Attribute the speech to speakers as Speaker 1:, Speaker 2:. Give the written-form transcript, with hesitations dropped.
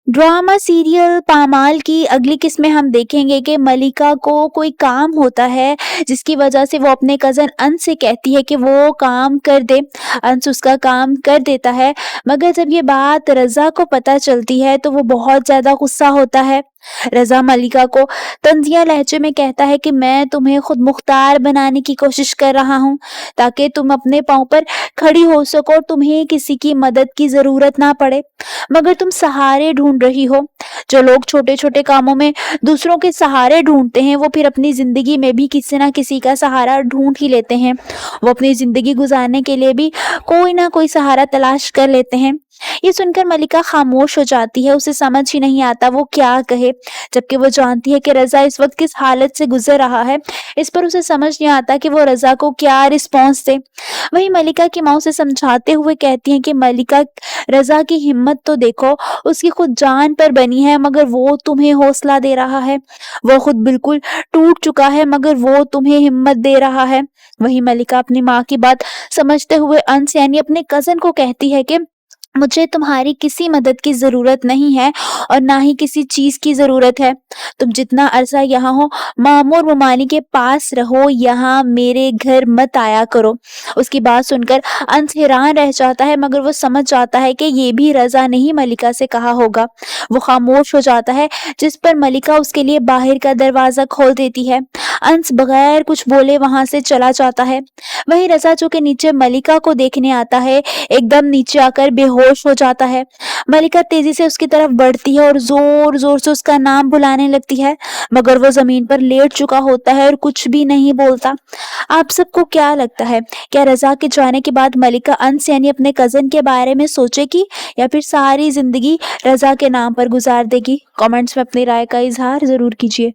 Speaker 1: Drama serial पामाल की अगली किस्त में हम देखेंगे कि मलिका को कोई काम होता है जिसकी वजह से वो अपने कज़न अंश से कहती है कि वो काम कर दे। अंश उसका काम कर देता है, मगर जब ये बात रज़ा को पता चलती है तो वो बहुत ज़्यादा गुस्सा होता है। रज़ा मलिका को तंज़िया लहजे में कहता है कि मैं तुम्हें खुद मुख्तार बनाने की कोशिश कर रहा हूँ ताकि तुम अपने पाँव पर खड़ी हो सको, तुम्हें किसी की मदद की ज़रूरत ना पड़े। मगर तुम सहारे ढूंढ रही हो। जो लोग छोटे छोटे कामों में दूसरों के सहारे ढूंढते हैं वो फिर अपनी जिंदगी में भी किसी ना किसी का सहारा ढूंढ ही लेते हैं। वो अपनी जिंदगी गुजारने के लिए भी कोई ना कोई सहारा तलाश कर लेते हैं। ये सुनकर मलिका खामोश हो जाती है, उसे समझ ही नहीं आता वो क्या कहे, जबकि वो जानती है कि रज़ा इस वक्त किस हालत से गुजर रहा है। इस पर उसे समझ नहीं आता कि वो रज़ा को क्या रिस्पॉन्स दे। वहीं मलिका की माँ उसे समझाते हुए कहती हैं कि मलिका, रज़ा की हिम्मत तो देखो, उसकी खुद जान पर बनी है मगर वो तुम्हें हौसला दे रहा है। वो खुद बिल्कुल टूट चुका है मगर वो तुम्हें हिम्मत दे रहा है। वहीं मलिका अपनी माँ की बात समझते हुए अंश यानी अपने कज़न को कहती है कि मुझे तुम्हारी किसी मदद की ज़रूरत नहीं है और ना ही किसी चीज़ की ज़रूरत है। तुम जितना अरसा यहाँ हो मामू और ममानी के पास रहो, यहाँ मेरे घर मत आया करो। उसकी बात सुनकर अंश हैरान रह जाता है मगर वो समझ जाता है कि ये भी रज़ा ने ही मलिका से कहा होगा। वो खामोश हो जाता है, जिस पर मलिका उसके लिए बाहर का दरवाज़ा खोल देती है। अंश बगैर कुछ बोले वहां से चला जाता है। वहीं रज़ा जो कि नीचे मलिका को देखने आता है, एकदम नीचे आकर बेहोश हो जाता है। मलिका तेजी से उसकी तरफ बढ़ती है और जोर जोर से उसका नाम बुलाने लगती है, मगर वो जमीन पर लेट चुका होता है और कुछ भी नहीं बोलता। आप सबको क्या लगता है, क्या रज़ा के जाने के बाद मलिका अंश यानी अपने कजन के बारे में सोचेगी या फिर सारी जिंदगी रज़ा के नाम पर गुजार देगी? कमेंट्स में अपनी राय का इजहार जरूर कीजिए।